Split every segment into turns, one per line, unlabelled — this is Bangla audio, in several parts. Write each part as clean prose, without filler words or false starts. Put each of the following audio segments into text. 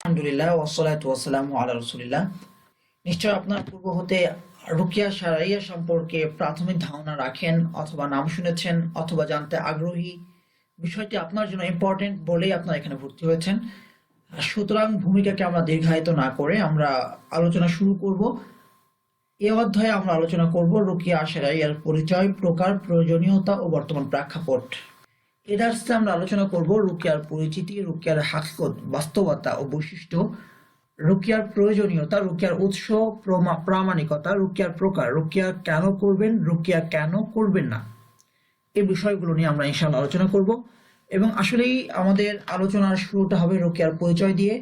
আলহামদুলিল্লাহ ওয়াসসালাতু ওয়াসসালামু আলা রাসূলিল্লাহ। নিশ্চয় আপনার পূর্ব হতে রুকিয়া শারঈয়া সম্পর্কে প্রাথমিক ধারণা রাখেন, অথবা নাম শুনেছেন, অথবা জানতে আগ্রহী। বিষয়টি আপনার জন্য ইম্পর্টেন্ট বলেই আপনারা এখানে ভর্তি হয়েছেন। সুতরাং ভূমিকাকে আমরা দীর্ঘায়িত না করে আমরা আলোচনা শুরু করব। এই অধ্যায়ে আমরা আলোচনা করব রুকিয়া শারঈয়ার পরিচয়, প্রকার, প্রয়োজনীয়তা ও বর্তমান প্রেক্ষাপট। এই দার্সে আমরা আলোচনা করব রুকিয়ার পরিচিতি, রুকিয়ার হাকিকত, বাস্তবতা ও বৈশিষ্ট্য, রুকিয়ার প্রয়োজনীয়তা, রুকিয়ার উৎস, প্রামাণিকতা, রুকিয়ার প্রকার, রুকিয়া কেন করবেন, রুকিয়া কেন করবেন না, এই বিষয়গুলো নিয়ে আমরা ইনশাআল্লাহ আলোচনা করব। এবং আসলেই আমাদের আলোচনার শুরুটা হবে রুকিয়ার পরিচয় দিয়ে।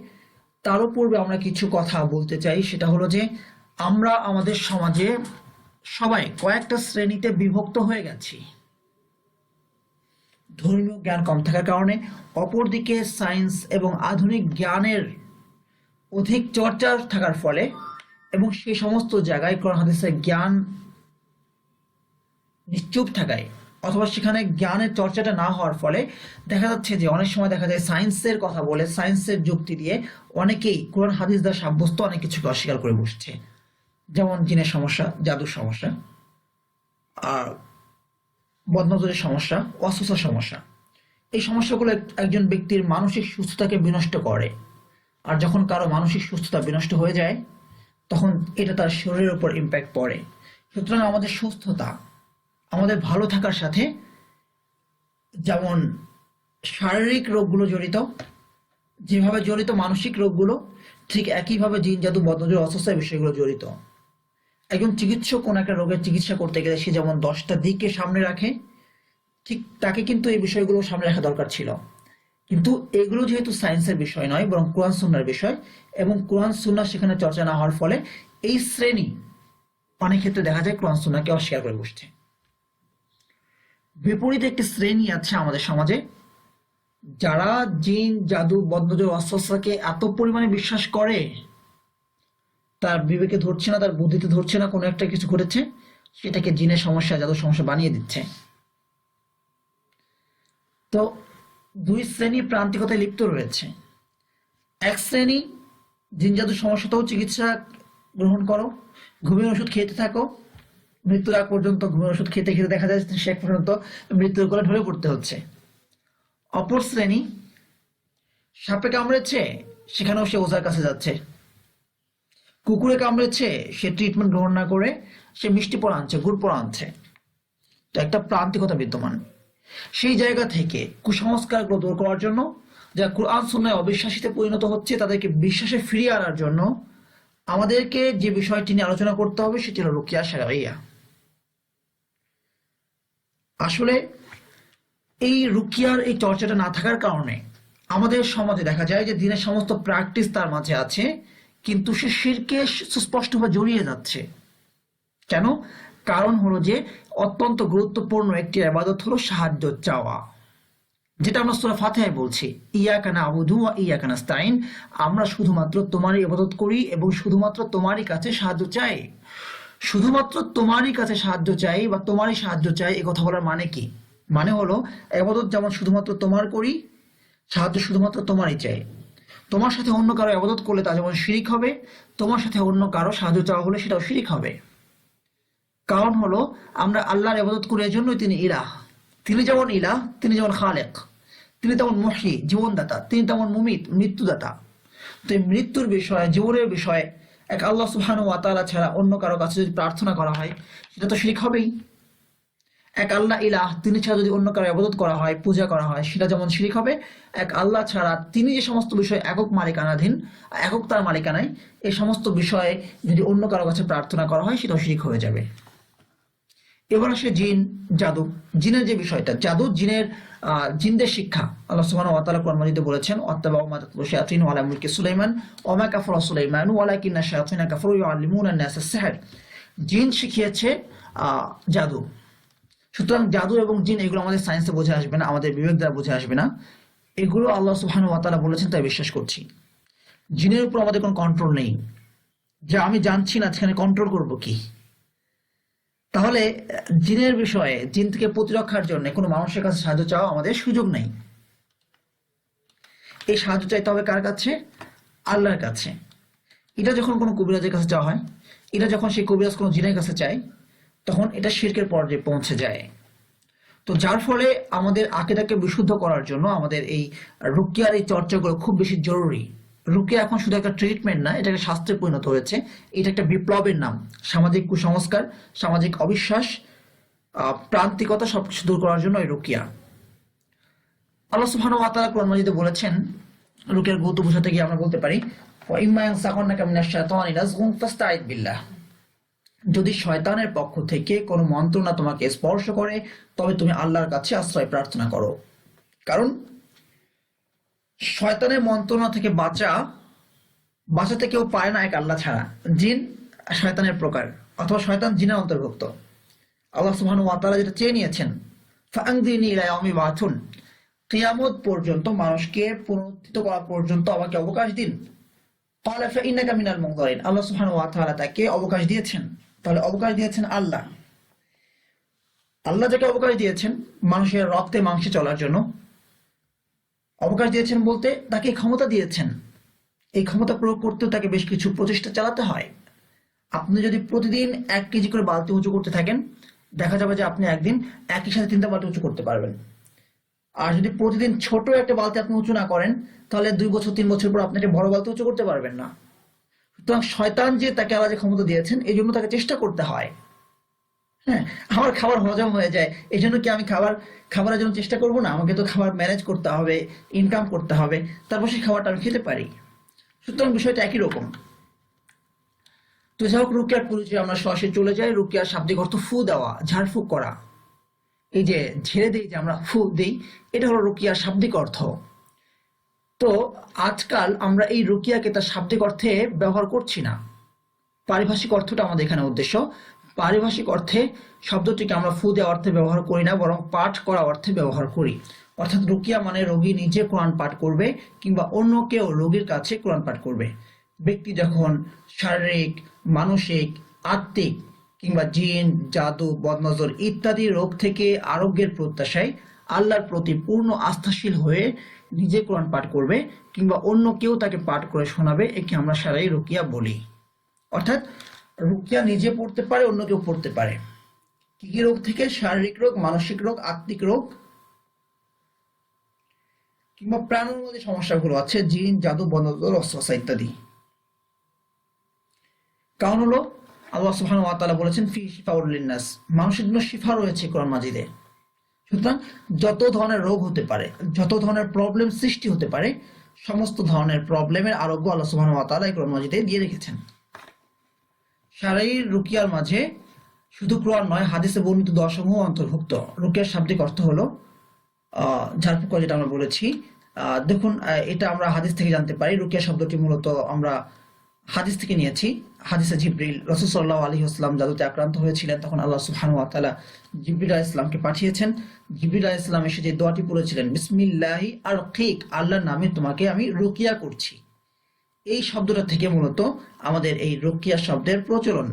তারও পূর্বে আমরা কিছু কথা বলতে চাই, সেটা হলো যে আমরা আমাদের সমাজে সবাই কয়েকটা শ্রেণীতে বিভক্ত হয়ে গেছি। ধর্মীয় জ্ঞান কম থাকার কারণে, অপরদিকে সায়েন্স এবং আধুনিক জ্ঞানের অধিক চর্চা থাকার ফলে, এবং সেই সমস্ত জায়গায় কোরআন হাদিসের জ্ঞান নিশ্চুপ থাকায়, অথবা সেখানে জ্ঞানের চর্চাটা না হওয়ার ফলে দেখা যাচ্ছে যে অনেক সময় দেখা যায় সায়েন্সের কথা বলে, সায়েন্সের যুক্তি দিয়ে অনেকেই কোরআন হাদিস দ্বারা সাব্যস্ত অনেক কিছুকে অস্বীকার করে বসছে। যেমন জিনের সমস্যা, জাদুর সমস্যা, আর বদনজরের সমস্যা, অসুস্থতার সমস্যা। এই সমস্যাগুলো একজন ব্যক্তির মানসিক সুস্থতাকে বিনষ্ট করে। আর যখন কারো মানসিক সুস্থতা বিনষ্ট হয়ে যায়, তখন এটা তার শরীরের উপর ইম্প্যাক্ট পড়ে। সুতরাং আমাদের সুস্থতা, আমাদের ভালো থাকার সাথে যেমন শারীরিক রোগগুলো জড়িত, যেভাবে জড়িত মানসিক রোগগুলো, ঠিক একইভাবে জিন, জাদু, বদনজর, অসুস্থতার বিষয়গুলো জড়িত। একজন চিকিৎসক কোন একটা রোগের চিকিৎসা করতে গেলে সে যেমন 10টা দিককে সামনে রাখে, ঠিক তাকে কিন্তু এই বিষয়গুলো সামনে রাখা দরকার ছিল। কিন্তু এগুলো যেহেতু সায়েন্সের বিষয় নয়, বরং কোরআন সুন্নাহর বিষয়, এবং কোরআন সুন্নাহ সেখানে চর্চা না হওয়ার ফলে এই শ্রেণী অনেক ক্ষেত্রে দেখা যায় কোরআন সুন্নাহকে অস্বীকার করে বসছে। বিপরীতে একটি শ্রেণী আছে আমাদের সমাজে, যারা জিন, জাদু, বদনজর, অস্ত্রকে এত পরিমাণে বিশ্বাস করে, তার বিবেকে ধরছে না, তার বুদ্ধিতে ধরছে না, কোনো একটা কিছু ঘটেছে, সেটাকে জিনের সমস্যা, জাদুর সমস্যা বানিয়ে দিচ্ছে। তো দুই শ্রেণী প্রান্তিকতায় লিপ্ত রয়েছে। এক শ্রেণী, জিন জাদুর সমস্যাতেও চিকিৎসা গ্রহণ করো, ঘুমের ওষুধ খেতে থাকো, মৃত্যুর আগ পর্যন্ত ঘুমের ওষুধ খেতে খেতে দেখা যায় শেষ পর্যন্ত মৃত্যুর কোলে ঢলে পড়তে হচ্ছে। অপর শ্রেণী, সাপে কামড়েছে সেখানেও সে ওঝার কাছে যাচ্ছে, কুকুরে কামড়েছে সে ট্রিটমেন্ট গ্রহণ না করে সে মিষ্টি পড়া আনছে, গুড় পড়া আনছে। তো একটা প্রান্তিকতা বিদ্যমান। সেই জায়গা থেকে কুসংস্কারগুলো দূর করার জন্য, যারা কোরআন সুন্নাহয় অবিশ্বাসীতে পরিণত হচ্ছে, তাদেরকে বিশ্বাসে ফিরিয়ে আনার জন্য আমাদেরকে যে বিষয়টি নিয়ে আলোচনা করতে হবে সেটি হলো রুকিয়া শারঈয়া। আসলে এই রুকিয়ার এই চর্চাটা না থাকার কারণে আমাদের সমাজে দেখা যায় যে দিনের সমস্ত প্র্যাকটিস তার মাঝে আছে, কিন্তু সে শিরকে সুস্পষ্টভাবে জড়িয়ে যাচ্ছে। কেন? কারণ হলো যে অত্যন্ত গুরুত্বপূর্ণ একটি ইবাদত হলো সাহায্য চাওয়া, যেটা আমরা সূরা ফাতিহায় বলছি, ইয়াকা না'বুদু ওয়া ইয়াকা নাস্তাইন, আমরা শুধুমাত্র তোমারই ইবাদত করি এবং শুধুমাত্র তোমারই কাছে সাহায্য চাই। শুধুমাত্র তোমারই কাছে সাহায্য চাই বা তোমারই সাহায্য চাই, এই কথা বলার মানে কি? মানে হলো ইবাদত যেমন শুধুমাত্র তোমার করি, সাহায্য শুধুমাত্র তোমারই চাই। তোমার সাথে অন্য কারো ইবাদত করলে তা যেমন শিরিক হবে, তোমার সাথে অন্য কারো সাহায্য চাওয়া হলে সেটাও শিরিক হবে। কারণ হলো আমরা আল্লাহর ইবাদত করি এজন্যই তিনি ইলাহ। তিনি যেমন ইলাহ, তিনি যেমন খালেক, তিনি তেমন মুহয়ি, জীবনদাতা, তিনি তেমন মুমিত, মৃত্যুদাতা। তো এই মৃত্যুর বিষয়ে, জীবনের বিষয়ে এক আল্লাহ সুবহানাহু ওয়া তাআলা ছাড়া অন্য কারো কাছে যদি প্রার্থনা করা হয়, সেটা তো শিরক হবেই। এক আল্লাহ ইলাহ, তিনি ছাড়া যদি অন্য কারো ইবাদত করা হয়, পূজা করা হয়, সেটা যেমন শিরক হবে। এক আল্লাহ ছাড়া তিনি যে সমস্ত বিষয় একক মালিকানাধীন, একক তার মালিকানায়, এই সমস্ত বিষয়ে যদি অন্য কারো কাছে প্রার্থনা করা হয়, সেটাও শিরক হয়ে যাবে। এবার আসে জিন, জাদু। জিনের যে বিষয়টা, জাদু, জিনদের শিক্ষা, আল্লাহ সুবহানাহু ওয়া তাআলা কোরআন মাজিদে বলেছেন, ওয়াত্তাবাউ মা তাতলু শায়াতিনু আলা মুলকি সুলাইমান ওয়া মা কাফারা সুলাইমানু ওয়ালাকিন্না শায়াতিনা কাফারু ইউআল্লিমুনা আন-নাসা আস-সিহর। জিন শিখিয়েছে জাদু। সুতরাং জাদু এবং জিন এগুলো আমাদের সায়েন্সে বোঝা আসবে না, আমাদের বিবেক দ্বারা বোঝা আসবে না। এগুলো আল্লাহ সুবহানাহু ওয়া তাআলা বলেছেন, তাই বিশ্বাস করছি। জিনের উপর আমাদের কোনো কন্ট্রোল নেই। যা আমি জানছি না, সেখানে কন্ট্রোল করবো কি? তাহলে জিনের বিষয়ে, জিন থেকে প্রতিরক্ষার জন্য কোনো মানুষের কাছে সাহায্য চাওয়া আমাদের সুযোগ নেই। এই সাহায্য চাইতে হবে কার কাছে? আল্লাহর কাছে। এটা যখন কোনো কবিরাজের কাছে যাওয়া হয়, এটা যখন সেই কবিরাজ কোনো জিনের কাছে চায়, তখন এটা শিরকের পর্যায়ে পৌঁছে যায়। তো যার ফলে আমাদের আকীদাকে বিশুদ্ধ করার জন্য আমাদের এই রুকিয়ার এই চর্চাগুলো খুব বেশি জরুরি। রুকিয়া এখন শুধু একটা ট্রিটমেন্ট না, এটা একটা শাস্ত্রে পরিণত হয়েছে। এটা একটা বিপ্লবের নাম। সামাজিক কুসংস্কার, সামাজিক অবিশ্বাস, প্রান্তিকতা সবকিছু দূর করার জন্য এই রুকিয়া। আল্লাহ সুবহানাহু ওয়া তাআলা কোরআন মাজিদে বলেছেন, রুকিয়ার গুরুত্ব বোঝাতে গিয়ে আমরা বলতে পারি, ওয়া ইম্মা ইয়ানসাগান্নাকা মিনাশ শাইতানি নাযগুন ফাস্তাঈদ বিল্লাহ। যদি শয়তানের পক্ষ থেকে কোনো মন্ত্রণা তোমাকে স্পর্শ করে, তবে তুমি আল্লাহর কাছে আশ্রয় প্রার্থনা করো। কারণ শয়তানের মন্ত্রণা থেকে বাঁচাতে কেউ পারে না এক আল্লাহ ছাড়া। জিন শয়তানের প্রকার, অথবা শয়তান জিনের অন্তর্ভুক্ত। আল্লাহ সুবহানাহু ওয়া তাআলা যেটা চেয়ে নিয়েছেন, ফাআনযিরনি ইলা ইয়াউমি বা'থুন, কিয়ামত পর্যন্ত, মানুষকে পুনরুত্থিত করা পর্যন্ত আমাকে অবকাশ দিন। ক্বালা ফাইন্নাকা মিনাল মুনযারিন। আল্লাহ সুবহানাহু ওয়া তাআলা তাকে অবকাশ দিয়েছেন। তাহলে অবকাশ দিয়েছেন আল্লাহ। আল্লাহ যাকে অবকাশ দিয়েছেন মানুষের রক্তে মাংসে চলার জন্য, অবকাশ দিয়েছেন বলতে তাকে ক্ষমতা দিয়েছেন। এই ক্ষমতা প্রয়োগ করতেও তাকে বেশ কিছু প্রচেষ্টা চালাতে হয়। আপনি যদি প্রতিদিন 1 কেজি করে বালতি উঁচু করতে থাকেন, দেখা যাবে যে আপনি একদিন একই সাথে 3টা বালতি উঁচু করতে পারবেন। আর যদি প্রতিদিন ছোট একটা বালতি আপনি উঁচু না করেন, তাহলে 2 বছর 3 বছর পর আপনি একটা বড় বালতি উঁচু করতে পারবেন না। সুতরাং শয়তান যে তাকে আল্লাহ যে ক্ষমতা দিয়েছেন, এই জন্য তাকে চেষ্টা করতে হয়। হ্যাঁ, আমার খাবার হজম হয়ে যায়, এই জন্য কি আমি খাবারের জন্য চেষ্টা করব না? আমাকে তো খাবার ম্যানেজ করতে হবে, ইনকাম করতে হবে, তারপর সেই খাবারটা আমি খেতে পারি। সুতরাং বিষয়টা একই রকম। তো যাই হোক, রুকিয়ার পরিচয় আমরা সরাসরি চলে যাই। রুকিয়ার শাব্দিক অর্থ ফু দেওয়া, ঝাড়ফুঁক করা। এই যে ঝেড়ে দিই, যে আমরা ফু দিই, এটা হলো রুকিয়ার শাব্দিক অর্থ। তো আজকাল আমরা এই রুকিয়াকে তার শাব্দিক অর্থে ব্যবহার করছি না। পারিভাষিক অর্থটা আমাদের এখানে উদ্দেশ্য। পারিভাষিক অর্থে শব্দটিকে আমরা ফু দেওয়া অর্থে ব্যবহার করি না, বরং পাঠ করা অর্থে ব্যবহার করি। অর্থাৎ রুকিয়া মানে রোগী নিজে কোরআন পাঠ করবে, কিংবা অন্য কেউ রোগীর কাছে কোরআন পাঠ করবে। ব্যক্তি যখন শারীরিক, মানসিক, আত্মিক কিংবা জিন, জাদু, বদনজর ইত্যাদি রোগ থেকে আরোগ্যের প্রত্যাশায় আল্লাহর প্রতি পূর্ণ আস্থাশীল হয়ে নিজে কোরআন পাঠ করবে, কিংবা অন্য কেউ তাকে পাঠ করে শোনাবে, একে আমরা শারঈ রুকিয়া বলি। অর্থাৎ রুকিয়া নিজে পড়তে পারে, অন্য কেউ পড়তে পারে। কি কি রোগ থেকে? শারীরিক রোগ, মানসিক রোগ, আত্মিক রোগ, কিংবা প্রাণের মধ্যে সমস্যাগুলো আছে, জিন, জাদু, বদনজর, ওয়াসওয়াসা ইত্যাদি। কারণ হলো আল্লাহ সুবহানাহু ওয়া তাআলা বলেছেন, ফি শিফাউল লিন্নাস, মানুষের জন্য শিফা রয়েছে কোরআন মাজিদে। সুতরাং যত ধরনের রোগ হতে পারে, যত ধরনের প্রবলেম সৃষ্টি হতে পারে, সমস্ত ধরনের প্রবলেমের আরোগ্য আল্লাহ সুবহানাহু ওয়া তাআলা এই কোরআন মাজিদে দিয়ে রেখেছেন। শারঈ রুকিয়ার মাঝে শুধু কোরআন নয়, হাদিসে বর্ণিত দোয়াসমূহ অন্তর্ভুক্ত। রুকিয়ার শাব্দিক অর্থ হলো ঝাড়ফুঁক, যেটা আমরা বলেছি। দেখুন, এটা আমরা হাদিস থেকে জানতে পারি। রুকিয়া শব্দটি মূলত আমরা হাদিস থেকে নিয়েছি। হাদিসে জিবরিল, রাসূল সাল্লাল্লাহু আলাইহি ওয়াসাল্লাম জাদুতে আক্রান্ত হয়েছিলেন, তখন আল্লাহ সুবহানাহু ওয়া তাআলা জিবরিল আলাইহিস সালামকে পাঠিয়েছেন। জিবরিল আলাইহিস সালাম এসে যে দোয়াটি পড়েছিলেন, বিসমিল্লাহি আরকিক, আল্লাহর নামে তোমাকে আমি রুকিয়া করছি, এই শব্দটা থেকে মূলত আমাদের এই রুকিয়া শব্দের প্রচলন।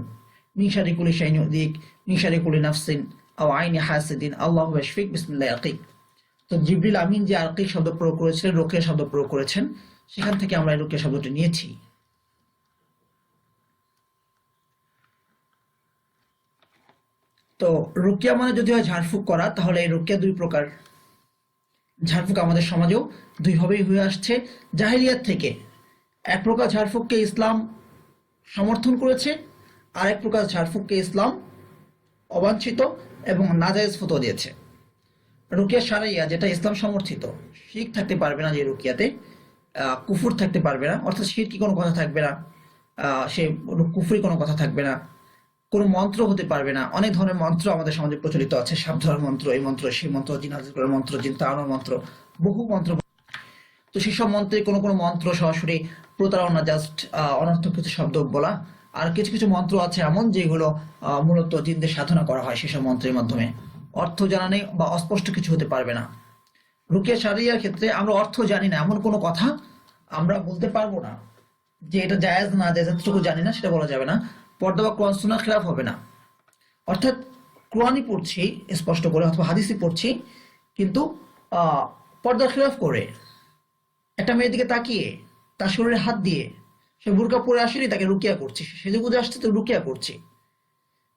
মিন শাররি কুল্লি শাইইন ইউযিক, মিন শাররি কুল্লি নাফসিন আও আইনি হাসিদিন, আল্লাহু ইয়াশফিক, বিসমিল্লাহি আরকিক। তো জিবরিল আমিন যে আরকিক শব্দ প্রয়োগ করেছিলেন, রুকিয়া শব্দ প্রয়োগ করেছেন, সেখান থেকে আমরা এই রুকিয়া শব্দটি নিয়েছি। তো রুকিয়া মানে যদি হয় ঝাড়ফুঁক করা, তাহলে এই রুকিয়া 2 প্রকার। ঝাড়ফুঁক আমাদের সমাজেও 2 ভাবেই হয়ে আসছে জাহেলিয়াত থেকে। এক প্রকার ঝাড়ফুঁককে ইসলাম সমর্থন করেছে, আর এক প্রকার ঝাড়ফুঁককে ইসলাম অবাঞ্ছিত এবং নাজায়েজ ফতোয়া দিয়েছে। রুকিয়া শারঈয়া, যেটা ইসলাম সমর্থিত, শিরক থাকতে পারবে না যে রুকিয়াতে, কুফর থাকতে পারবে না, অর্থাৎ শিরকি কোনো কথা থাকবে না, সে কুফরি কোনো কথা থাকবে না, কোনো মন্ত্র হতে পারবে না। অনেক ধরনের মন্ত্র আমাদের সমাজে প্রচলিত আছে, সাপ ধরার মন্ত্র, এই মন্ত্র, সেই মন্ত্র, জিন হাজির করার মন্ত্র, জিন তাড়ানোর মন্ত্র, বহু মন্ত্র। তো সেসব মন্ত্রে কোনো কোনো মন্ত্র সরাসরি প্রতারণা, জাস্ট অনর্থক কিছু শব্দ বলা। আর কিছু কিছু মন্ত্র আছে এমন যেগুলো মূলত জিনদের সাধনা করা হয় সেসব মন্ত্রের মাধ্যমে। অর্থ জানা নেই বা অস্পষ্ট কিছু হতে পারবে না। রুকিয়া শারঈয়ার ক্ষেত্রে আমরা অর্থ জানি না এমন কোনো কথা আমরা বলতে পারবো না, যে এটা জায়েজ না জায়েজ, এতটুকু জানি না সেটা বলা যাবে না। পর্দা বা কোরআন সুন্নাহর খেলাফ হবে না। অর্থাৎ কোরআনই পড়ছি স্পষ্ট করে, অথবা হাদিসই পড়ছি, কিন্তু পর্দার খেলাফ করে, একটা মেয়ের দিকে তাকিয়ে তার শরীরে হাত দিয়ে, সে বোরকা পরে আসেনি, তাকে রুকিয়া করছি, সে সেজেগুজে আসছে তো রুকিয়া করছি।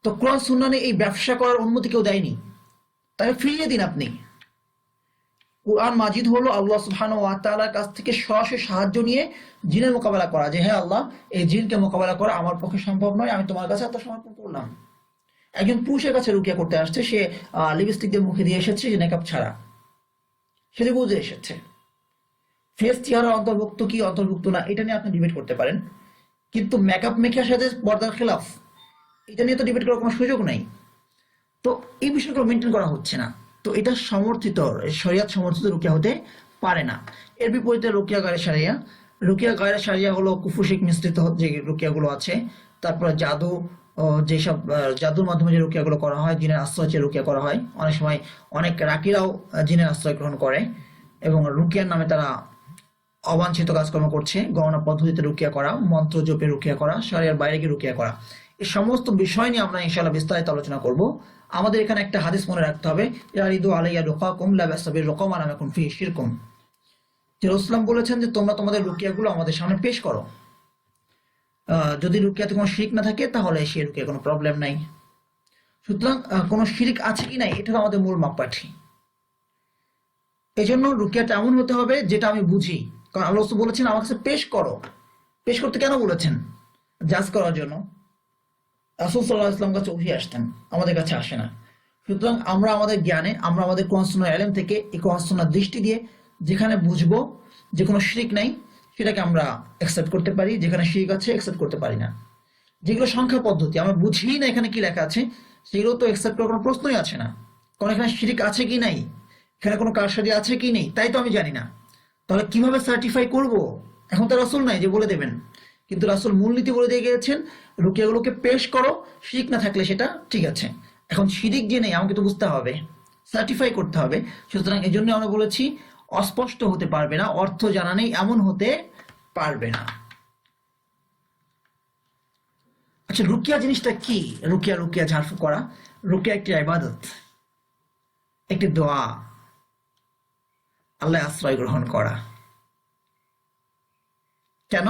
তো কোরআন সুন্নাহ এই ব্যবসা করার অনুমতি কেউ দেয়নি, তাকে ফিরিয়ে দিন আপনি। কোরআন মাজিদ হলো আল্লাহ সুবহানাহু ওয়া তাআলার কাছ থেকে সরাসরি সাহায্য নিয়ে জিনের মোকাবেলা করা, যে হ্যাঁ আল্লাহ, এই জিনকে মোকাবেলা করা আমার পক্ষে সম্ভব নয়, আমি তোমার কাছে আত্মসমর্পণ করলাম। একজন পুরুষের কাছে রুকিয়া করতে আসছে, সে লিপস্টিক দিয়ে মুখে দিয়ে এসেছে, সে মেকআপ ছাড়া, সে বুঝে এসেছে। ফেস চেহারা অন্তর্ভুক্ত কি অন্তর্ভুক্ত না এটা নিয়ে আপনি ডিবেট করতে পারেন, কিন্তু মেকআপ মেখে সাথে পর্দার খেলাফ, এটা নিয়ে তো ডিবেট করার কোনো সুযোগ নাই। তো এই বিষয়গুলো মেনটেন করা হচ্ছে না। তো এটা সমর্থিত, শরিয়াত সমর্থিত রুকিয়া হতে পারে না। এর বিপরীতে রুকিয়া গায়রে শারিয়া, রুকিয়া গায়রে শারিয়া হলো কুফুশিক মিশ্রিত যে রুকিয়াগুলো আছে, তারপর জাদু, যেসব জাদুর মাধ্যমে যে রুকিয়াগুলো করা হয়, জিনের আশ্রয় চেয়ে রুকিয়া করা হয়। অনেক সময় অনেক রাকিরাও জিনের আশ্রয় গ্রহণ করে এবং রুকিয়ার নামে তারা অবাঞ্ছিত কাজকর্ম করছে। গণনা পদ্ধতিতে রুকিয়া করা, মন্ত্র জপে রুকিয়া করা, শরিয়ার বাইরে গিয়ে রুকিয়া করা, এই সমস্ত বিষয় নিয়ে আমরা ইনশাআল্লাহ বিস্তারিত আলোচনা করব। আমাদের এখানে একটা হাদিস মনে রাখতে হবে, ইয়ারিদু আলাইয়া রুকাকুম লা বাসাবির রুকামা নামাকুম ফি শিরকুম, যে রাসূলুল্লাহ বলেছেন যে তোমরা তোমাদের রুকিয়াগুলো আমাদের সামনে পেশ করো, যদি রুকিয়াতে কোনো শিরক না থাকে তাহলে সেই রুকিয়া কোনো প্রবলেম নাই। সুতরাং কোনো শিরক আছে কি নাই এটা আমাদের মূল মাপকাঠি। এই জন্য রুকিয়াটা এমন হতে হবে যেটা আমি বুঝি, কারণ আল্লাহ রাসূল বলেছেন আমার কাছে পেশ করো। পেশ করতে কেন বলেছেন? জাজ করার জন্য। রাসূল সাল্লাল্লাহু আলাইহি ওয়াসাল্লাম কাছে ওহী আসতেন, আমাদের কাছে আসে না। সুতরাং আমরা আমাদের জ্ঞানে, আমরা আমাদের কোরআন সুন্নাহর ইলম থেকে, এই কোরআন সুন্নাহর দৃষ্টি দিয়ে যেখানে বুঝবো যে কোনো শিরক নাই সেটাকে আমরা অ্যাকসেপ্ট করতে পারি, যেখানে শিরক আছে অ্যাকসেপ্ট করতে পারি না। যেগুলো সংখ্যা পদ্ধতি আমরা বুঝি না এখানে কি লেখা আছে, সেগুলো তো অ্যাকসেপ্ট করার কোনো প্রশ্নই আছে না। কারণ এখানে শিরক আছে কি নাই, এখানে কোনো কারসাজি আছে কি নেই তাই তো আমি জানি না। তাহলে কিভাবে সার্টিফাই করব? এখন তো রাসূল নাই যে বলে দেবেন, কিন্তু রাসূল মূলনীতি বলে দিয়ে গিয়েছেন রুকিয়াগুলোকে পেশ করো, শিরক না থাকলে সেটা ঠিক আছে। এখন শিরক যে নেই আমাকে তো বুঝতে হবে, সার্টিফাই করতে হবে। সুতরাং এই জন্য আমরা বলেছি অস্পষ্ট হতে পারবে না, অর্থ জানা নেই এমন হতে পারবে না। আচ্ছা, রুকিয়া জিনিসটা কি? রুকিয়া, রুকিয়া ঝাড়ফুঁক করা, রুকিয়া একটি ইবাদত, একটি দোয়া, আল্লাহ আশ্রয় গ্রহণ করা। কেন?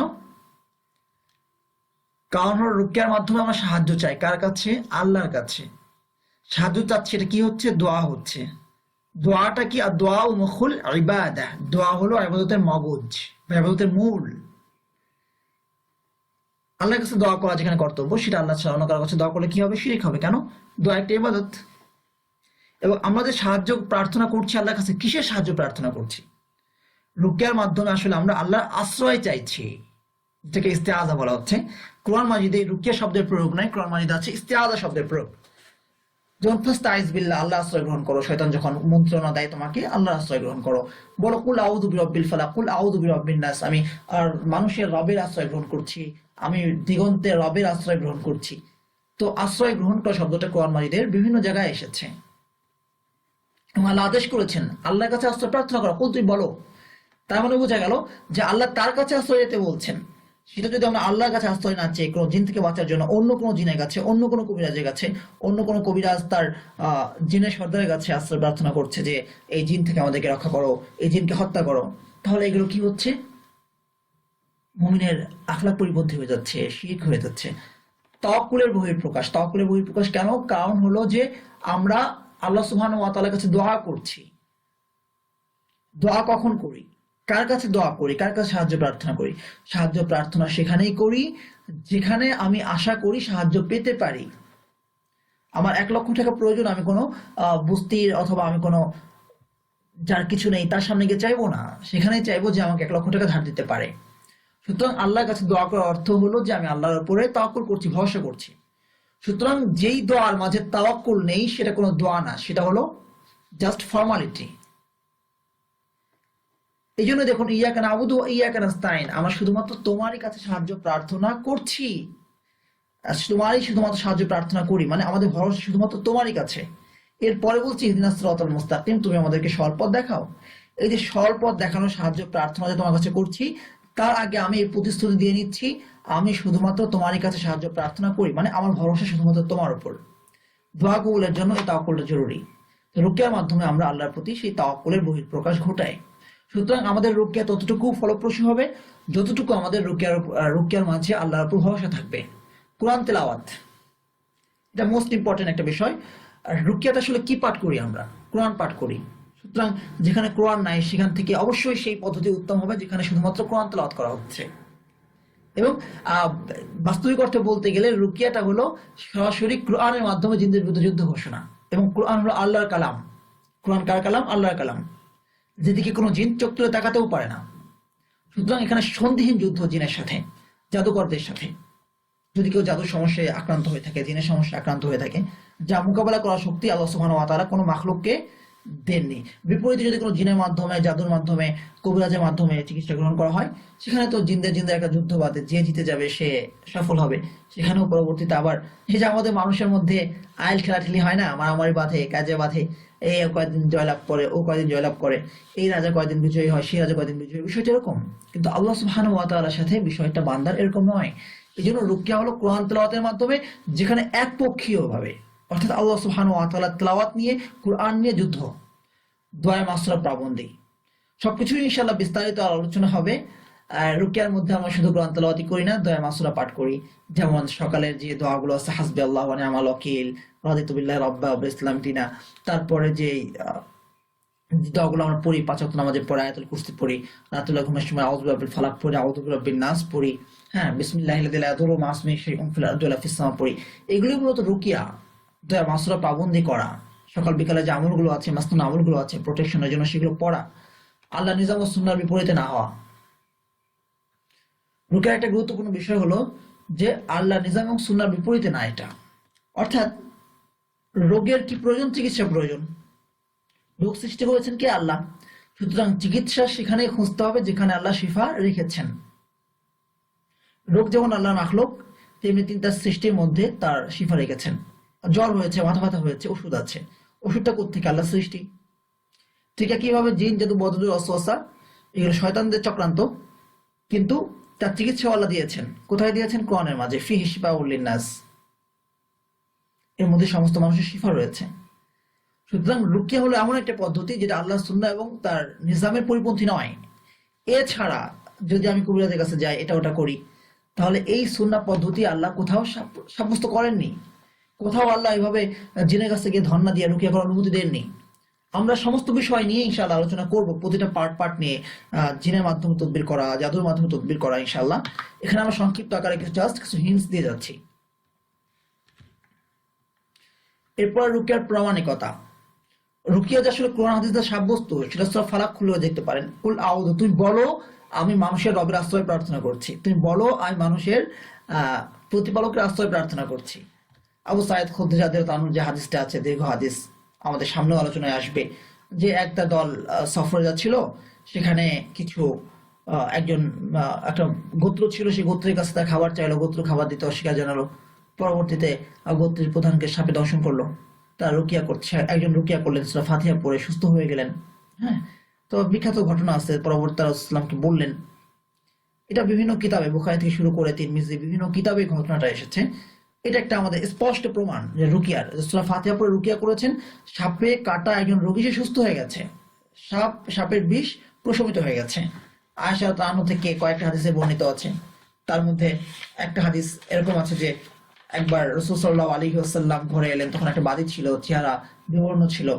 কারণ হলো রুকিয়ার মাধ্যমে আমরা সাহায্য চাই কার কাছে? আল্লাহর কাছে সাহায্য চাচ্ছি। এটা কি হচ্ছে? দোয়া হচ্ছে। দোয়াটা কি? আর দোয়া মুখুল ইবাদাহ, দোয়া হলো ইবাদতের মগজ, ইবাদতের মূল। আল্লাহর কাছে দোয়া করা যেখানে কর্তব্য, সেটা আল্লাহ ছাড়া অন্য কারোর কাছে দোয়া করলে কি হবে? শিরক হবে। কেন? দোয়া একটা ইবাদত। এবং আমরা যে সাহায্য প্রার্থনা করছি আল্লাহর কাছে, কিসের সাহায্য প্রার্থনা করছি? রুকিয়ার মাধ্যমে আসলে আমরা আল্লাহর আশ্রয় চাইছি, যেটাকে ইস্তেআযা বলা হচ্ছে। কোরআন মাজিদে রুকিয়া শব্দের প্রয়োগ নাই, কোরআন মাজিদে আছে ইস্তেআযা শব্দের প্রয়োগ। যেমন ফাস্তাইজ বিল্লাহ, আল্লাহ আশ্রয় গ্রহণ করো, শয়তান যখন মন্ত্রণা দেয় তোমাকে আল্লাহর আশ্রয় গ্রহণ করো। বলো কুল আউযু বিরাব্বিল ফালাক, কুল আউযু বিরাব্বিন নাস, আমি আর মানুষের রবের আশ্রয় গ্রহণ করছি, আমি দিগন্তের রবের আশ্রয় গ্রহণ করছি। তো আশ্রয় গ্রহণ করা শব্দটা কোরআন মাজিদের বিভিন্ন জায়গায় এসেছে এবং আল্লাহ আদেশ করেছেন আল্লাহর কাছে আশ্রয় প্রার্থনা করো। কুল, তুই বলো। তার মানে বোঝা গেল যে আল্লাহ তার কাছে আশ্রয় যেতে বলছেন। সেটা যদি আমরা আল্লাহর কাছে আশ্রয় না চেয়ে কোনো জিন থেকে বাঁচার জন্য অন্য কোনো জিনের কাছে, অন্য কোনো কবিরাজের কাছে, অন্য কোনো কবিরাজ তার জিনের সর্দারের কাছে আশ্রয় প্রার্থনা করছে যে এই জিন থেকে আমাদেরকে রক্ষা করো, এই জিনকে হত্যা করো, তাহলে এগুলো কি হচ্ছে? মুমিনের আখলাক পরিপন্থী হয়ে যাচ্ছে, শিরক হয়ে যাচ্ছে। তাওয়াক্কুলের বহিঃপ্রকাশ। তাওয়াক্কুলের বহিঃপ্রকাশ কেন? কারণ হলো যে আমরা আল্লাহ সুবহানাহু ওয়া তাআলার কাছে দোয়া করছি। দোয়া কখন করি? কার কাছে দোয়া করি? কার কাছে সাহায্য প্রার্থনা করি? সাহায্য প্রার্থনা সেখানেই করি যেখানে আমি আশা করি সাহায্য পেতে পারি। আমার 1 লক্ষ টাকা প্রয়োজন, আমি কোনো বস্তির অথবা আমি কোনো যার কিছু নেই তার সামনে গিয়ে চাইবো না, সেখানেই চাইবো যে আমাকে 1 লক্ষ টাকা ধার দিতে পারে। সুতরাং আল্লাহর কাছে দোয়া করার অর্থ হলো যে আমি আল্লাহর উপরে তাওয়াক্কুল করছি, ভরসা করছি। সুতরাং যেই দোয়ার মাঝে তাওয়াক্কুল নেই সেটা কোনো দোয়া না, সেটা হলো জাস্ট ফর্মালিটি। এই জন্য দেখুন, ইয়াকা নাবুদু ওয়া ইয়াকা নাস্তাইন, আমরা শুধুমাত্র তোমারই কাছে সাহায্য প্রার্থনা করছি, শুধুমাত্র সাহায্য প্রার্থনা করি, মানে আমাদের ভরসা শুধুমাত্র তোমারই কাছে। এরপরে বলছি ইহদিনাস সিরাতাল মুস্তাকিম, তুমি আমাদেরকে সরল পথ দেখাও। এই যে সরল পথ দেখানোর সাহায্য প্রার্থনা যে তোমার কাছে করছি, তার আগে আমি এই প্রতিশ্রুতি দিয়ে নিচ্ছি আমি শুধুমাত্র তোমারই কাছে সাহায্য প্রার্থনা করি, মানে আমার ভরসা শুধুমাত্র তোমার উপর। দোয়া কবুলের জন্য এই তাওয়াক্কুলটা জরুরি। রুকিয়ার মাধ্যমে আমরা আল্লাহর প্রতি সেই তাওয়াক্কুলের বহিঃপ্রকাশ ঘটাই। সুতরাং আমাদের রুকিয়া ততটুকু ফলপ্রসূ হবে যতটুকু আমাদের রুকিয়ার মাঝে আল্লাহর উপর ভরসা থাকবে। কোরআন তেলাওয়াত, এটা মোস্ট ইম্পর্টেন্ট একটা বিষয়। আর রুকিয়াতে আসলে কি পাঠ করি? আমরা কোরআন পাঠ করি। সুতরাং যেখানে কোরআন নাই সেখান থেকে অবশ্যই সেই পদ্ধতি উত্তম হবে যেখানে শুধুমাত্র কোরআন তেলাওয়াত করা হচ্ছে। এবং বাস্তবিক অর্থে বলতে গেলে রুকিয়াটা হলো সরাসরি কোরআনের মাধ্যমে জিনদের বিরুদ্ধে যুদ্ধ ঘোষণা। এবং কোরআন হলো আল্লাহর কালাম। কোরআন কার কালাম? আল্লাহর কালাম, যেদিকে কোনো জিন চোখ তুলে তাকাতেও পারে না। সুতরাং এখানে সন্ধিহীন যুদ্ধ জিনের সাথে, জাদুকরদের সাথে। যদি কেউ জাদুর সমস্যায় আক্রান্ত হয়ে থাকে, জিনের সমস্যায় আক্রান্ত হয়ে থাকে, যা মোকাবেলা করার শক্তি আল্লাহ সুবহানাহু ওয়া তাআলা কোনো মাখলুককে দেননি। বিপরীতে যদি কোনো জিনের মাধ্যমে, জাদুর মাধ্যমে, কবিরাজের মাধ্যমে চিকিৎসা গ্রহণ করা হয়, সেখানে তো জিনদের একটা যুদ্ধ বাদে যে জিতে যাবে সে সফল হবে। সেখানেও পরবর্তীতে আবার এই যে আমাদের মানুষের মধ্যে আইল খেলাঠেলি হয় না, মারামারি বাঁধে, কাজে বাঁধে, এই কয়েকদিন জয়লাভ করে, ও কয়েকদিন জয়লাভ করে, এই রাজা কয়েকদিন বিজয়ী হয়, সেই রাজা কয়েকদিন বিজয়ী, বিষয়টা এরকম। কিন্তু আল্লাহ সুবহানাহু ওয়া তাআলার সাথে বিষয়টা বান্দার এরকম নয়। এই জন্য রুকিয়া হলো কোরআন তেলাওয়াতের মাধ্যমে, যেখানে একপক্ষীয় ভাবে, অর্থাৎ আল্লাহ সুবহানাহু ওয়া তাআলা তেলাওয়াত নিয়ে, কোরআন নিয়ে যুদ্ধ, দোয়া মাসুরা পাবন্দি, সবকিছু ইনশাআল্লাহ বিস্তারিত আলোচনা হবে। রুকিয়ার মধ্যে আমরা শুধু কোরআন তেলাওয়াতই করি না, দোয়া মাসুরা পাঠ করি। যেমন সকালের যে দোয়াগুলো আছে, হাসবি আল্লাহু ওয়া নি'মাল ওয়াকিল, রাদিতু বিল্লাহি রাব্বা ওয়া ইসলাম দিনা। তারপরে যে দোয়াগুলো আমরা পড়ি, পাঁচ ওয়াক্ত নামাজে পড়ি, আয়াতুল কুরসি পড়ি, রাতুল ঘুমের সময় আউযু বিরাব্বিল ফালাক পড়ি, আউযু বিরাব্বিন নাস পড়ি, হ্যাঁ, বিসমিল্লাহিল লাযী লা ইয়াদুররু মা ইসমিহি শাইউন ফিল আরদি ওয়ালা ফিস সামা পড়ি। এগুলো মূলত রুকিয়া, দোয়া মাসুরা পাবন্দি করা। সকাল বিকালে যে আমলগুলো আছে, মাসনুন আমলগুলো আছে প্রোটেকশনের জন্য, সেগুলো পড়া, আল্লাহ নিজাম ও সুন্নাহর বিপরীতে না হওয়া। রুকিয়ার একটা গুরুত্বপূর্ণ বিষয় হলো যে আল্লাহ নিজাম এবং সুন্নাহর বিপরীতে না এটা। অর্থাৎ রোগের কি প্রয়োজন? চিকিৎসা প্রয়োজন। রোগ সৃষ্টি করেছেন কে? আল্লাহ। সুতরাং চিকিৎসা সেখানে খুঁজতে হবে যেখানে আল্লাহ শিফা রেখেছেন। রোগ যেমন আল্লাহ মাখলুক, তেমনি তিনি তার সৃষ্টির মধ্যে তার শিফা রেখেছেন। জ্বর হয়েছে, মাথা ব্যথা হয়েছে, ওষুধ আছে। ওষুধটা কোত্থেকে? আল্লাহ সৃষ্টি। ঠিক কিভাবে জিন, জাদু, বদদুর, ওয়াসওয়াসা এগুলো শয়তানদের চক্রান্ত, কিন্তু তার চিকিৎসা আল্লাহ দিয়েছেন। কোথায় দিয়েছেন? কোরআনের মাঝে, ফিহি শিফাউল লিন্নাস, এর মধ্যে সমস্ত মানুষের শিফা রয়েছে। সুতরাং রুকিয়া হলো এমন একটা পদ্ধতি যেটা আল্লাহ সুন্নাহ এবং তার নিজামের পরিপন্থী নয়। এছাড়া যদি আমি কবিরাজের কাছে যাই, এটা ওটা করি, তাহলে এই সুন্নাহ পদ্ধতি আল্লাহ কোথাও সাব্যস্ত করেননি। কোথাও আল্লাহ এইভাবে জিনের কাছে গিয়ে ধন্না দিয়ে রুকিয়া করার অনুমতি দেননি। আমরা সমস্ত বিষয় নিয়ে ইনশাআল্লাহ আলোচনা করব, প্রতিটা পার্ট নিয়ে। জিনের মাধ্যমে তদবির করা, জাদুর মাধ্যমে তদবির করা, ইনশাআল্লাহ। এখানে আমরা সংক্ষিপ্ত আকারে কিছু হিন্টস দিয়ে যাচ্ছি। এরপর রুকিয়ার প্রামাণিকতা। রুকিয়া যে আসলে কোরআন হাদিস দ্বারা সাব্যস্ত, সেটা সূরা ফালাক খুলে দেখতে পারেন। কুল আউযু, তুমি বলো আমি মানুষের রবের আশ্রয় প্রার্থনা করছি। তুমি বলো আমি মানুষের প্রতিপালকের আশ্রয় প্রার্থনা করছি। আবু সাঈদ খুদরি রাদিয়াল্লাহু আনহু যে হাদিসটা আছে, দীর্ঘ হাদিস, আমাদের সামনে আলোচনায় আসবে, যে একটা দল সফরে যাচ্ছিল, সেখানে কিছু একটা গোত্র ছিল, সেই গোত্রের কাছে তার খাবার চাইলো, গোত্র খাবার দিতে অস্বীকার জানালো। পরবর্তীতে গোত্রের প্রধানকে সাপে দংশন করলো। তার রুকিয়া করছে, একজন রুকিয়া করলেন, সূরা ফাতিহা পড়ে সুস্থ হয়ে গেলেন। হ্যাঁ, তো বিখ্যাত ঘটনা আছে। পরবর্তী তারা ইসলামকে বললেন। এটা বিভিন্ন কিতাবে, বুখারী থেকে শুরু করে তিরমিজি, বিভিন্ন কিতাবে ঘটনাটা এসেছে। এটা একটা আমাদের স্পষ্ট প্রমাণ যে রুকিয়ার, সূরা ফাতিহা পড়ে রুকিয়া করেছেন, সাপে কাটা একজন রোগী সে সুস্থ হয়ে গেছে, সাপের বিষ প্রশমিত হয়ে গেছে। আয়েশা রাদিয়াল্লাহু আনহা থেকে কয়েকটা হাদিসে বর্ণিত আছে। তার মধ্যে একটা হাদিস এরকম আছে যে একবার রাসূল সাল্লাল্লাহু আলাইহি ওয়াসাল্লাম ঘরে এলেন, তখন একটা বাদী ছিল, চেহারা বিবর্ণ ছিল।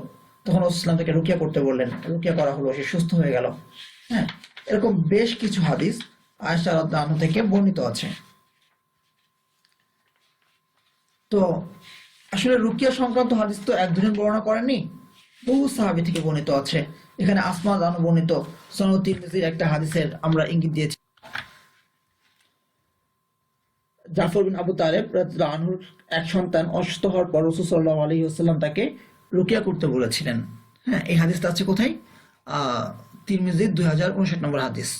তখন রাসূল সাল্লাল্লাহু তাকে রুকিয়া করতে বললেন, রুকিয়া করা হলো, সে সুস্থ হয়ে গেল। হ্যাঁ, এরকম বেশ কিছু হাদিস আয়েশা রাদিয়াল্লাহু আনহা থেকে বর্ণিত আছে। তো আসলে রুকিয়া সংক্রান্ত হাদিস তো একজনের বর্ণনা করেননি, বহু সাহাবী থেকে বর্ণিত আছে। এখানে আসমা রাদিয়াল্লাহু আনহা বর্ণিত সনদ তিরমিজির একটা হাদিসের আমরা ইঙ্গিত দিয়েছি। জাফর বিন আবু তালেব রাদিয়াল্লাহু আনহুর এক সন্তান অসুস্থ হওয়ার পর রাসূল সাল্লাল্লাহু আলাইহি ওয়াসাল্লাম তাকে রুকিয়া করতে বলেছিলেন। হ্যাঁ, এই হাদিসটা আছে কোথায়? তিরমিজির 2059 নম্বর হাদিস।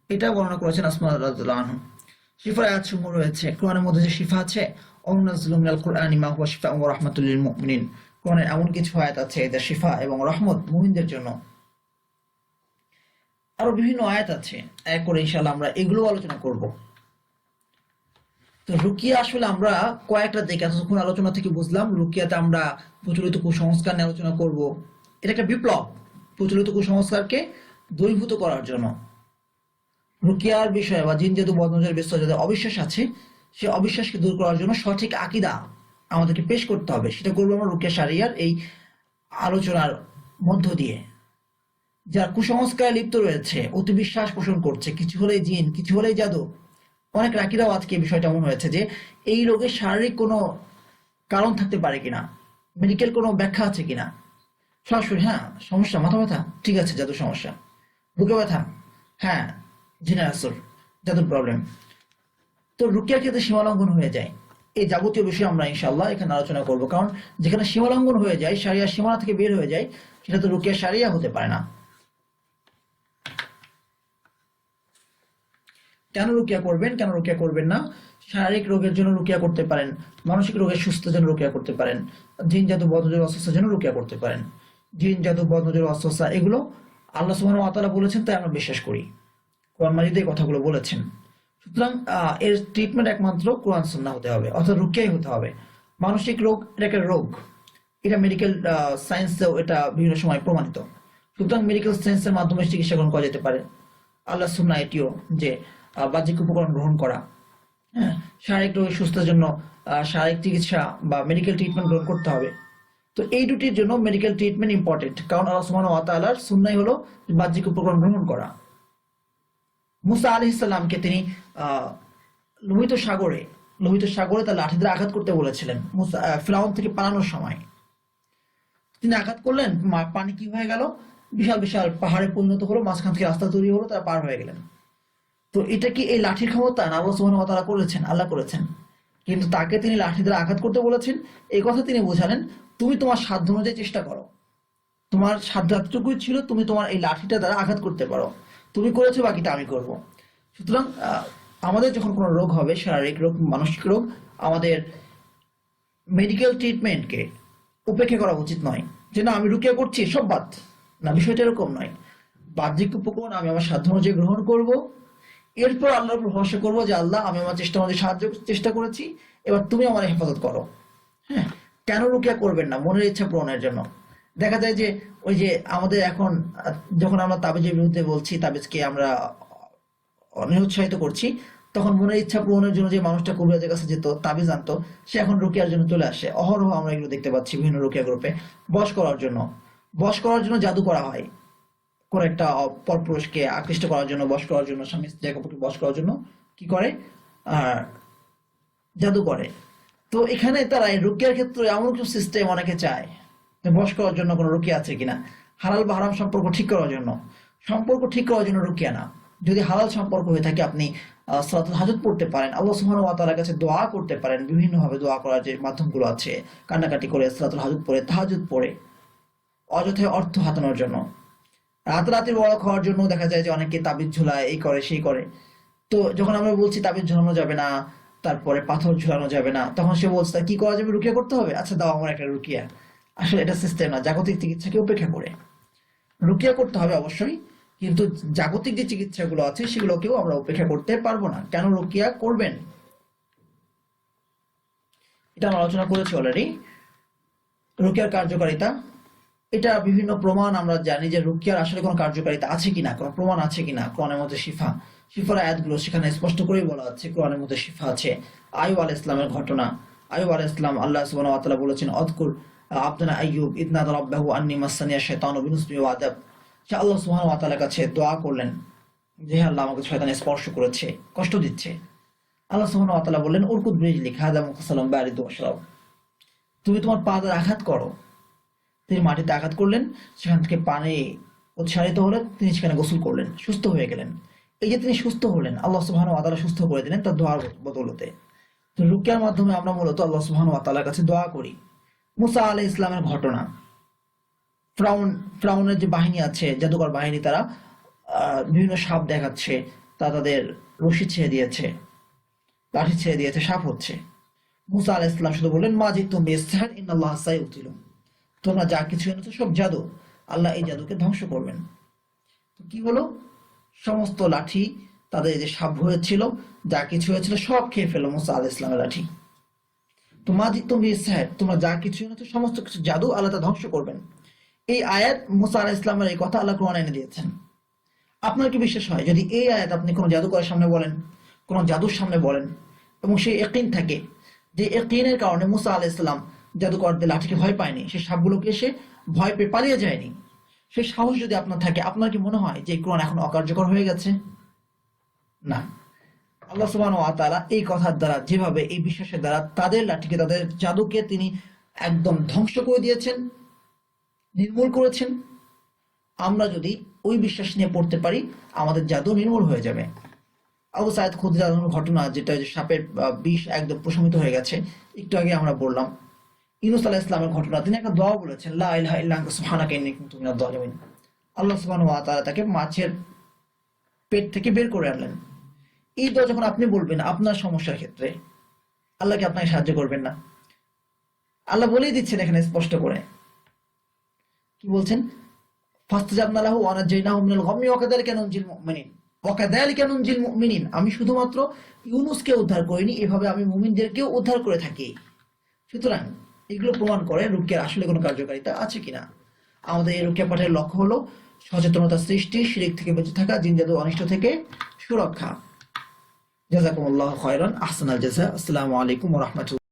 এটা বর্ণনা করেছেন আসমা রাদিয়াল্লাহু আনহা। শিফার আয়াতসমূহ রয়েছে কোরআনের মধ্যে, যে শিফা আছে, অনুনাজ্জিলু মিনাল কুরআনি মা হুয়া শিফাউন ওয়া রাহমাতুল লিল মুমিনিন। কোরআনের এমন কিছু আয়াত আছে যা শিফা এবং রহমত মুমিনদের জন্য। আরো বিভিন্ন আয়াত আছে, এক করে ইনশাআল্লাহ আমরা এগুলো আলোচনা করব। তো রুকিয়া আসলে আমরা কয়েকটা দিকে এতক্ষণ আলোচনা থেকে বুঝলাম, রুকিয়াতে আমরা প্রচলিত কুসংস্কার নিয়ে আলোচনা করব। এটা একটা বিপ্লব, প্রচলিত কুসংস্কারকে দূরীভূত করার জন্য, রুকিয়ার বিষয়ে বা জিন জাদু বদনজরের বিষয়ে যাদের অবিশ্বাস আছে সে অবিশ্বাসকে দূর করার জন্য সঠিক আকীদা আমাদেরকে পেশ করতে হবে। সেটা করবো আমরা রুকিয়া শারিয়ার এই আলোচনার মধ্য দিয়ে। যারা কুসংস্কারে লিপ্ত রয়েছে, অতি বিশ্বাস পোষণ করছে, কিছু হলেই জিন, কিছু হলেই জাদু, অনেক রাকিরাও আজকে এই বিষয়টা এমন হয়েছে যে এই রোগের শারীরিক কোনো কারণ থাকতে পারে কিনা, মেডিকেল কোনো ব্যাখ্যা আছে কিনা, সরাসরি হ্যাঁ সমস্যা মাথা ব্যথা, ঠিক আছে জাদু সমস্যা, বুকে ব্যথা, হ্যাঁ জিনের আসর, জাদুর প্রবলেম। তো রুকিয়ার ক্ষেত্রে সীমালঙ্ঘন হয়ে যায়। এই যাবতীয় বিষয় আমরা ইনশাআল্লাহ এখানে আলোচনা করব, কারণ যেখানে সীমালঙ্ঘন হয়ে যায়, শারিয়া সীমানা থেকে বের হয়ে যায়, সেটা তো রুকিয়া শারিয়া হতে পারে না। কেন রুকিয়া করবেন, কেন রুকিয়া করবেন না? শারীরিক রোগের জন্য রুকিয়া করতে পারেন, মানসিক রোগের সুস্থতার জন্য রুকিয়া করতে পারেন, জিন জাদু বদনজর অস্বস্থার জন্য রুকিয়া করতে পারেন। জিন জাদু বদনজর অস্বস্থা এগুলো আল্লাহ সুবহানাহু ওয়া তাআলা বলেছেন, তাই আমরা বিশ্বাস করি, কোরআন মাজিদে এই কথাগুলো বলেছেন। সুতরাং এর ট্রিটমেন্ট একমাত্র কোরআন সুন্নাহ হতে হবে, অর্থাৎ রুকিয়াই হতে হবে। মানসিক রোগ এটা একটা রোগ, এটা মেডিকেল সায়েন্সেও এটা বিভিন্ন সময় প্রমাণিত। সুতরাং মেডিকেল সায়েন্সের মাধ্যমে চিকিৎসা গ্রহণ করা যেতে পারে। আল্লাহ সুন্নাহ এটিও যে বাহ্যিক উপকরণ গ্রহণ করা, হ্যাঁ, শারীরিক রোগের সুস্থতার জন্য শারীরিক চিকিৎসা বা মেডিকেল ট্রিটমেন্ট গ্রহণ করতে হবে। তো এই দুটির জন্য মেডিকেল ট্রিটমেন্ট ইম্পর্টেন্ট, কারণ আল্লাহ সুবহানাহু ওয়া তাআলার সুন্নাহই হলো বাহ্যিক উপকরণ গ্রহণ করা। মুসা আলাইহিস সালামকে তিনি লোহিত সাগরে তার লাঠি দিয়ে আঘাত করতে বলেছিলেন মুসা ফিরাউন থেকে পালানোর সময়। তিনি আঘাত করলেন, পানি কি হয়ে গেল, বিশাল বিশাল পাহাড়ে পরিণত হলো, মাঝখান থেকে রাস্তা তৈরি হলো, তারা পার হয়ে গেলেন। তো এটা কি এই লাঠির ক্ষমতা না আল্লাহ সুবহানাহু ওয়া তাআলা করেছেন? আল্লাহ করেছেন, কিন্তু তাকে তিনি লাঠি দ্বারা আঘাত করতে বলেছেন। এই কথা তিনি বোঝালেন, তুমি তোমার সাধ্য অনুযায়ী চেষ্টা করো, তোমার সাধ্য এতটুকুই ছিল, তুমি তোমার এই লাঠিটা দ্বারা আঘাত করতে পারো, তুমি করেছো, বাকিটা আমি করব। সুতরাং আমাদের যখন কোনো রোগ হবে, শারীরিক রোগ, মানসিক রোগ, আমাদের মেডিকেল ট্রিটমেন্টকে উপেক্ষা করা উচিত নয়, যে না আমি রুকিয়া করছি সব বাদ, না, বিষয়টা এরকম নয়। বাহ্যিক উপকরণ আমি আমার সাধ্য অনুযায়ী গ্রহণ করব, এরপর আল্লাহর উপর ভরসা করবো যে আল্লাহ আমি আমার চেষ্টা অনুযায়ী চেষ্টা করেছি, এবার তুমি আমার হেফাজত করো। হ্যাঁ, কেন রুকিয়া করবেন না? মনের ইচ্ছা পূরণের জন্য। দেখা যায় যে ওই যে আমাদের এখন যখন আমরা তাবিজের বিরুদ্ধে বলছি, তাবিজকে আমরা নিরুৎসাহিত করছি, তখন মনের ইচ্ছা পূরণের জন্য যে মানুষটা কবিরাজের কাছে যেত, তাবিজ আনতো, সে এখন রুকিয়ার জন্য চলে আসে। অহরহ আমরা এগুলো দেখতে পাচ্ছি বিভিন্ন রুকিয়া গ্রুপে। বশ করার জন্য জাদু করা হয়, কোন একটা পরপুরুষকে আকৃষ্ট করার জন্য, বশ করার জন্য, স্বামী স্ত্রী একে বশ করার জন্য কি করে, জাদু করে। তো এখানে তারা রুকিয়ার ক্ষেত্রে এমন কিছু সিস্টেম অনেকে চায়, বশ করার জন্য কোনো রুকিয়া আছে কিনা, হালাল বা হারাম সম্পর্ক ঠিক করার জন্য। সম্পর্ক ঠিক করার জন্য রুকিয়া না। যদি হালাল সম্পর্ক হয়ে থাকে, আপনি সালাতুল হাজত পড়তে পারেন, আল্লাহ সুবহানাহু ওয়া তাআলার কাছে দোয়া করতে পারেন, বিভিন্ন ভাবে দোয়া করার যে মাধ্যমগুলো আছে, কান্নাকাটি করে, সালাতুল হাজত পড়ে, তাহাজ্জুদ পড়ে, অযথায় অর্থ হাতানোর জন্য, রাতারাতি বড় খাওয়ার জন্য দেখা যায় যে অনেকে তাবিজ ঝুলায়, এই করে সেই করে। তো যখন আমরা বলছি তাবিজ ঝুলানো যাবে না, তারপরে পাথর ঝুলানো যাবে না, তখন সে বলছে কি করা যাবে, রুকিয়া করতে হবে, আচ্ছা দাও আমার একটা রুকিয়া। আসলে এটা সিস্টেম না, জাগতিক চিকিৎসাকে উপেক্ষা করে রুকিয়া করতে হবে অবশ্যই, কিন্তু জাগতিক যে চিকিৎসাগুলো আছে সেগুলোকেও আমরা উপেক্ষা করতে পারবো না। কেন রুকিয়া করবেন এটা আমরা আলোচনা করেছি অলরেডি। রুকিয়ার কার্যকারিতা, এটা বিভিন্ন প্রমাণ আমরা জানি যে রুকিয়ার আসলে কোনো কার্যকারিতা আছে কিনা, কোনো প্রমাণ আছে কিনা। কোরআনের মধ্যে শিফার আয়াতগুলো সেখানে স্পষ্ট করেই বলা আছে, কোরআনের মধ্যে শিফা আছে। আইয়ুব আলাইহিস সালামের ঘটনা, আইয়ুব আলাইহিস সালাম, আল্লাহ সুবহানাহু ওয়া তাআলা বলেছেন অযকুর আবদানা আইয়ুব ইয নাদা রাব্বাহু আন্নী মাসসানিয়া শাইতানু বিনুসবি ওয়া আযাব। সে আল্লাহ সুবহানাহু ওয়া তাআলার কাছে দোয়া করলেন যে আল্লাহ আমাকে শয়তান স্পর্শ করেছে, কষ্ট দিচ্ছে। আল্লাহ সুবহানাহু ওয়া তাআলা বললেন উরকুদ বিরিজলিক হাযা মুগতাসালুন বারিদুন ওয়া শারাব, তুমি তোমার পা দ্বারা আঘাত করো। তিনি মাটিতে আঘাত করলেন, সেখান থেকে পানি উৎসারিত হলেন, তিনি সেখানে গোসল করলেন, সুস্থ হয়ে গেলেন। এই যে তিনি সুস্থ হলেন, আল্লাহ সুবহানাহু ওয়া তাআলা সুস্থ করে দিলেন তার দোয়ার বদৌলতে। তো রুকিয়ার মাধ্যমে আমরা মূলত আল্লাহ সুবহানাহু ওয়া তাআলার কাছে দোয়া করি। মুসা আলাইহিস সালামের ঘটনা, ফ্রাউনের যে বাহিনী আছে, জাদুকর বাহিনী, তারা বিভিন্ন সাপ দেখাচ্ছে, তাদের রশি ছেড়ে দিয়েছে, লাঠি ছেড়ে দিয়েছে, সাপ হচ্ছে। মুসা আলাইহিস সালাম শুধু বললেন মা জিতুম বিসসাহির ইন্নাল্লাহা সাইয়ুতিলুম, তোমরা যা কিছু এনেছো সব জাদু, আল্লাহ এই জাদুকে ধ্বংস করবেন। তো কি হলো, সমস্ত লাঠি, তাদের যে সাপ হয়েছিল, যা কিছু হয়েছিল সব খেয়ে ফেলো মুসা আলাইহিস সালামের লাঠি। তো মা জিতুম বিসসাহির, তোমরা যা কিছু এনেছো সমস্ত কিছু জাদু, আল্লাহ তা ধ্বংস করবেন। এই আয়াত মুসা আলাইহিস সালামের এই কথা আল্লাহ কোরআনে এনে দিয়েছেন। আপনার কি বিশ্বাস হয় যদি এই আয়াত আপনি কোনো জাদুকরের সামনে বলেন, কোনো জাদুর সামনে বলেন, এবং সেই ইয়াকিন থাকে, যে ইয়াকিনের কারণে মুসা আলাইহিস সালাম জাদুকরদের লাঠিকে ভয় পায়নি, সেই সাপগুলোকে সে ভয় পেয়ে পালিয়ে যায়নি, সেই সাহস যদি আপনার থাকে, আপনার কি মনে হয় যে কোরআন এখন অকার্যকর হয়ে গেছে? না। আল্লাহ সুবহানাহু ওয়া তাআলা এই কথার দ্বারা, যেভাবে এই বিশ্বাসের দ্বারা তাদের লাঠিকে, তাদের জাদুকে তিনি একদম ধ্বংস করে দিয়েছেন, নির্মূল করেছেন, আমরা যদি ওই বিশ্বাস নিয়ে পড়তে পারি, আমাদের জাদু নির্মূল হয়ে যাবে। আবু সাঈদ খুদরি রাদিয়াল্লাহু আনহুর ঘটনা, যেটা যে সাপের বিষ একদম প্রশমিত হয়ে গেছে, একটু আগে আমরা বললাম। ইউনূস আলাইহিস সালামের ঘটনা, তিনি একটা দোয়া বলেছেন, লা ইলাহা ইল্লা আনতা সুবহানাকা ইন্নী কুনতু মিনাজ জালিমিন। আল্লাহ সুবহানাহু ওয়া তাআলা তাকে মাছের পেট থেকে বের করে আনলেন। এই দোয়া যখন আপনি বলবেন আপনার সমস্যার ক্ষেত্রে, আল্লাহ কি আপনাকে সাহায্য করবেন না? আল্লাহ বলেই দিচ্ছেন এখানে স্পষ্ট করে, কি বলছেন? ফাস্তাজাবনা লাহু ওয়া নাজাইনাহু মিনাল গাম্মি ওয়া কাযালিকা নুনজিল মুমিনিন ওয়া কাযালিকা নুনজিল মুমিনিন। আমি শুধুমাত্র ইউনূসকে উদ্ধার করিনি, এভাবে আমি মুমিনদেরকেও উদ্ধার করে থাকি। সুতরাং এগুলো প্রমাণ করে রুকিয়ার আসলে কোনো কার্যকারিতা আছে কিনা। আমাদের এই রুকিয়া পাঠের লক্ষ্য হলো সচেতনতা সৃষ্টি, শিরক থেকে বেঁচে থাকা, জিন জাদু অনিষ্ট থেকে সুরক্ষা। জাযাকুমুল্লাহু খায়রান, আহসানাল জাযা। আসসালামু আলাইকুম ওয়া রাহমাতুল্লাহ।